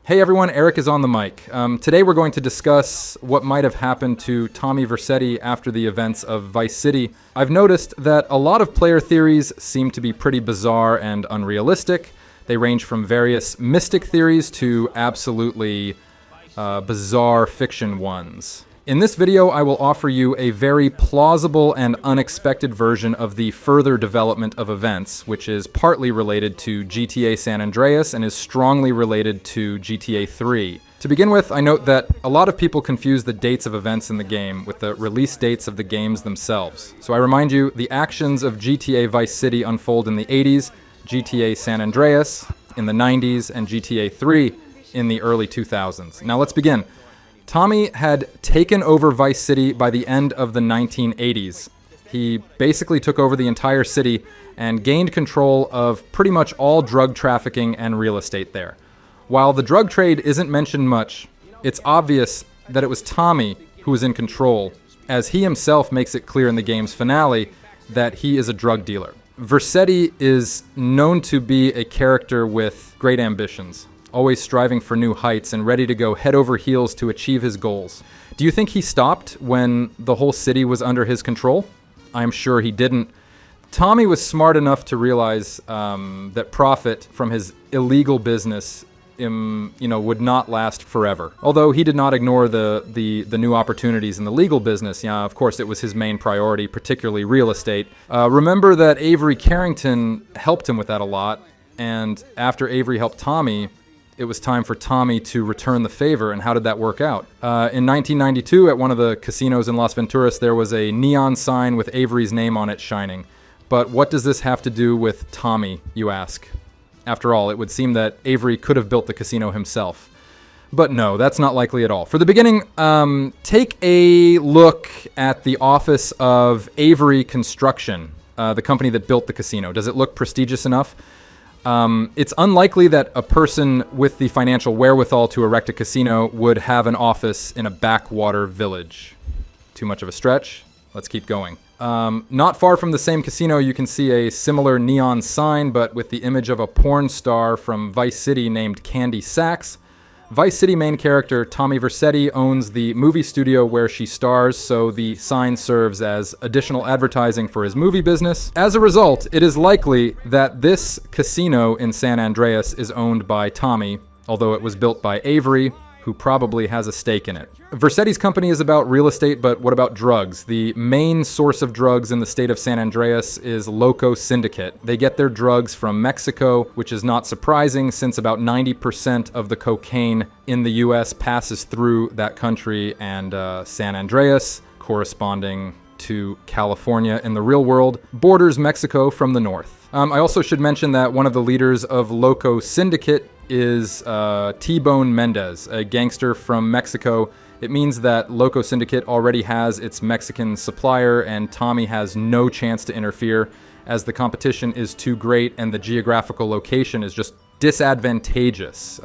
Hey everyone, Eric is on the mic. Today we're going to discuss what might have happened to Tommy Vercetti after the events of Vice City. I've noticed that a lot of player theories seem to be pretty bizarre and unrealistic. They range from various mystic theories to absolutely bizarre fiction ones. In this video, I will offer you a very plausible and unexpected version of the further development of events, which is partly related to GTA San Andreas and is strongly related to GTA 3. To begin with, I note that a lot of people confuse the dates of events in the game with the release dates of the games themselves. So I remind you, the actions of GTA Vice City unfold in the 80s, GTA San Andreas in the 90s, and GTA 3 in the early 2000s. Now let's begin. Tommy had taken over Vice City by the end of the 1980s. He basically took over the entire city and gained control of pretty much all drug trafficking and real estate there. While the drug trade isn't mentioned much, it's obvious that it was Tommy who was in control, as he himself makes it clear in the game's finale that he is a drug dealer. Vercetti is known to be a character with great ambitions, always striving for new heights and ready to go head over heels to achieve his goals. Do you think he stopped when the whole city was under his control? I'm sure he didn't. Tommy was smart enough to realize that profit from his illegal business would not last forever. Although he did not ignore the new opportunities in the legal business. Yeah, of course, it was his main priority, particularly real estate. Remember that Avery Carrington helped him with that a lot, and after Avery helped Tommy, it was time for Tommy to return the favor. And how did that work out? In 1992, at one of the casinos in Las Venturas, there was a neon sign with Avery's name on it shining. But what does this have to do with Tommy, you ask? After all, it would seem that Avery could have built the casino himself. But no, that's not likely at all. For the beginning, take a look at the office of Avery Construction, the company that built the casino. Does it look prestigious enough? It's unlikely that a person with the financial wherewithal to erect a casino would have an office in a backwater village. Too much of a stretch? Let's keep going. Not far from the same casino, you can see a similar neon sign, but with the image of a porn star from Vice City named Candy Sachs. Vice City main character Tommy Vercetti owns the movie studio where she stars, so the sign serves as additional advertising for his movie business. As a result, it is likely that this casino in San Andreas is owned by Tommy, although it was built by Avery, who probably has a stake in it. Vercetti's company is about real estate, but what about drugs? The main source of drugs in the state of San Andreas is Loco Syndicate. They get their drugs from Mexico, which is not surprising since about 90% of the cocaine in the US passes through that country, and San Andreas, corresponding to California in the real world, borders Mexico from the north. I also should mention that one of the leaders of Loco Syndicate is T-Bone Mendez, a gangster from Mexico. It means that Loco Syndicate already has its Mexican supplier, and Tommy has no chance to interfere, as the competition is too great and the geographical location is just disadvantageous.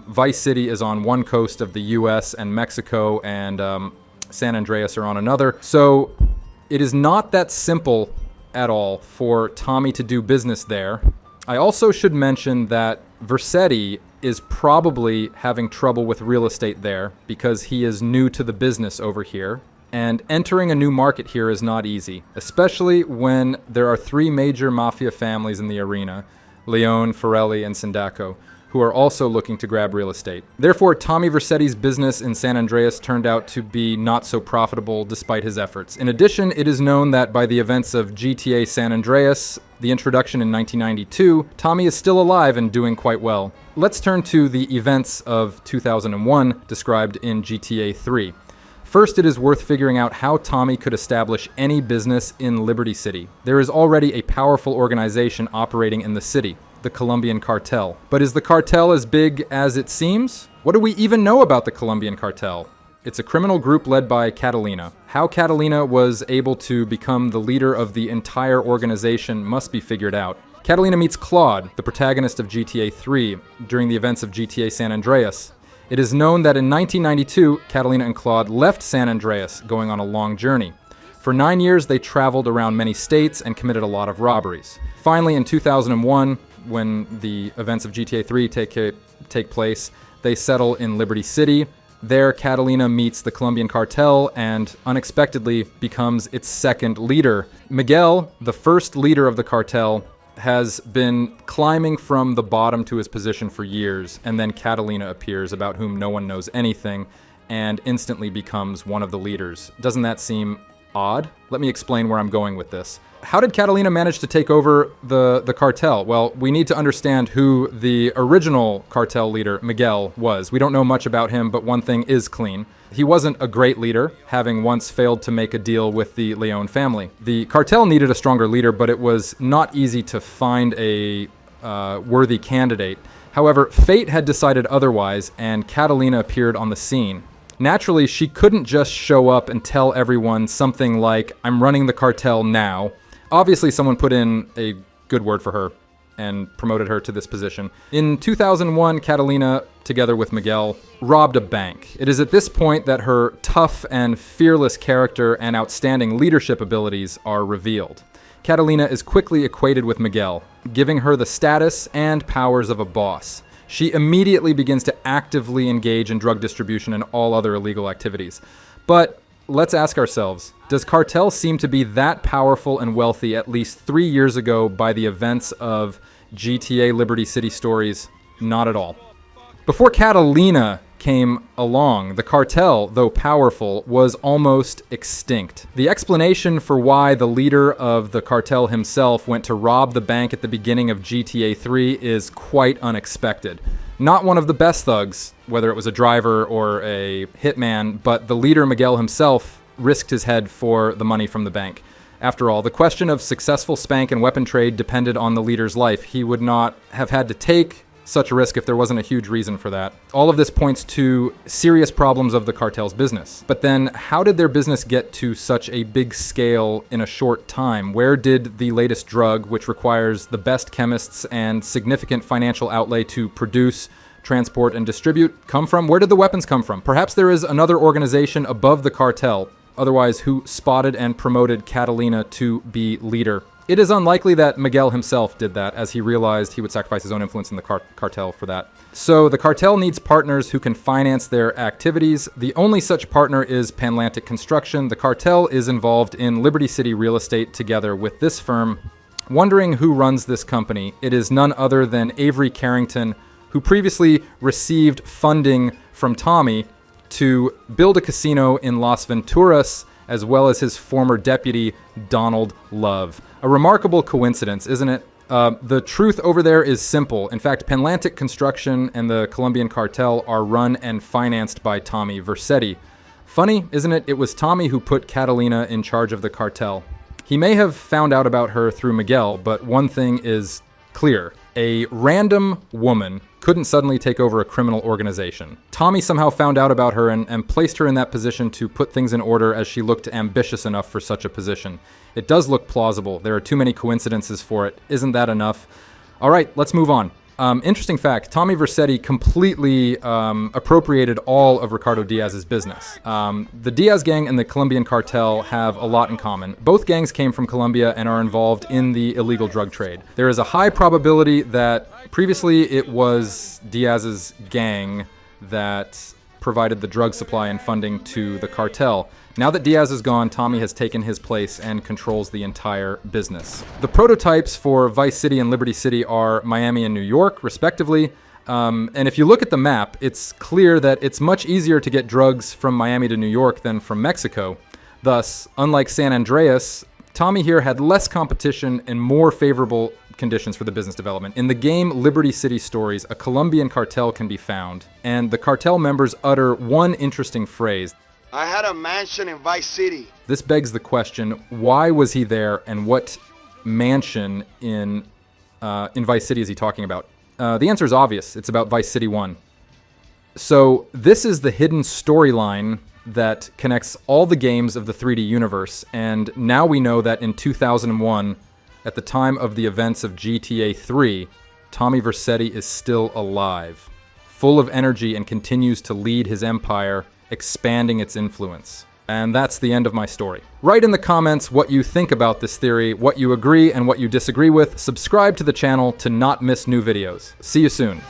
Vice City is on one coast of the US and Mexico, and San Andreas are on another. So it is not that simple at all for Tommy to do business there. I also should mention that Vercetti is probably having trouble with real estate there because he is new to the business over here, and entering a new market here is not easy, especially when there are three major mafia families in the arena, Leone, Forelli, and Sindaco, who are also looking to grab real estate. Therefore, Tommy Vercetti's business in San Andreas turned out to be not so profitable despite his efforts. In addition, it is known that by the events of GTA San Andreas, the introduction in 1992, Tommy is still alive and doing quite well. Let's turn to the events of 2001 described in GTA 3. First, it is worth figuring out how Tommy could establish any business in Liberty City. There is already a powerful organization operating in the city, the Colombian Cartel. But is the cartel as big as it seems? What do we even know about the Colombian Cartel? It's a criminal group led by Catalina. How Catalina was able to become the leader of the entire organization must be figured out. Catalina meets Claude, the protagonist of GTA 3, during the events of GTA San Andreas. It is known that in 1992, Catalina and Claude left San Andreas, going on a long journey. For 9 years, they traveled around many states and committed a lot of robberies. Finally, in 2001, when the events of GTA 3 take place, They settle in Liberty City. There, Catalina meets the Colombian cartel and unexpectedly becomes its second leader. Miguel, the first leader of the cartel, has been climbing from the bottom to his position for years, and then Catalina appears, about whom no one knows anything, and instantly becomes one of the leaders. Doesn't that seem odd? Let me explain where I'm going with this. How did Catalina manage to take over the cartel? Well, we need to understand who the original cartel leader, Miguel, was. We don't know much about him, but one thing is clean. He wasn't a great leader, having once failed to make a deal with the Leon family. The cartel needed a stronger leader, but it was not easy to find a worthy candidate. However, fate had decided otherwise, and Catalina appeared on the scene. Naturally, she couldn't just show up and tell everyone something like, "I'm running the cartel now." Obviously, someone put in a good word for her and promoted her to this position. In 2001, Catalina, together with Miguel, robbed a bank. It is at this point that her tough and fearless character and outstanding leadership abilities are revealed. Catalina is quickly equated with Miguel, giving her the status and powers of a boss. She immediately begins to actively engage in drug distribution and all other illegal activities. But let's ask ourselves, does cartel seem to be that powerful and wealthy at least 3 years ago by the events of GTA Liberty City Stories? Not at all. Before Catalina came along, the cartel, though powerful, was almost extinct. The explanation for why the leader of the cartel himself went to rob the bank at the beginning of GTA 3 is quite unexpected. Not one of the best thugs, whether it was a driver or a hitman, but the leader Miguel himself risked his head for the money from the bank. After all, the question of successful spank and weapon trade depended on the leader's life. He would not have had to take such a risk if there wasn't a huge reason for that. All of this points to serious problems of the cartel's business. But then, how did their business get to such a big scale in a short time? Where did the latest drug, which requires the best chemists and significant financial outlay to produce, transport, and distribute, come from? Where did the weapons come from? Perhaps there is another organization above the cartel, otherwise who spotted and promoted Catalina to be leader. It is unlikely that Miguel himself did that, as he realized he would sacrifice his own influence in the cartel for that. So the cartel needs partners who can finance their activities. The only such partner is Panlantic Construction. The cartel is involved in Liberty City real estate together with this firm. Wondering who runs this company, it is none other than Avery Carrington, who previously received funding from Tommy to build a casino in Las Venturas, as well as his former deputy, Donald Love. A remarkable coincidence, isn't it? The truth over there is simple. In fact, Panlantic Construction and the Colombian cartel are run and financed by Tommy Vercetti. Funny, isn't it? It was Tommy who put Catalina in charge of the cartel. He may have found out about her through Miguel, but one thing is clear. A random woman couldn't suddenly take over a criminal organization. Tommy somehow found out about her and placed her in that position to put things in order, as she looked ambitious enough for such a position. It does look plausible. There are too many coincidences for it. Isn't that enough? All right, let's move on. Interesting fact, Tommy Vercetti completely appropriated all of Ricardo Diaz's business. The Diaz gang and the Colombian cartel have a lot in common. Both gangs came from Colombia and are involved in the illegal drug trade. There is a high probability that previously it was Diaz's gang that provided the drug supply and funding to the cartel. Now that Diaz is gone, Tommy has taken his place and controls the entire business. The prototypes for Vice City and Liberty City are Miami and New York, respectively. And if you look at the map, it's clear that it's much easier to get drugs from Miami to New York than from Mexico. Thus, unlike San Andreas, Tommy here had less competition and more favorable conditions for the business development. In the game Liberty City Stories, a Colombian cartel can be found, and the cartel members utter one interesting phrase. I had a mansion in Vice City. This begs the question, why was he there, and what mansion in Vice City is he talking about? The answer is obvious. It's about Vice City 1. So this is the hidden storyline that connects all the games of the 3D universe, and now we know that in 2001, at the time of the events of GTA 3, Tommy Vercetti is still alive, full of energy, and continues to lead his empire, expanding its influence. And that's the end of my story. Write in the comments what you think about this theory, what you agree and what you disagree with. Subscribe to the channel to not miss new videos. See you soon.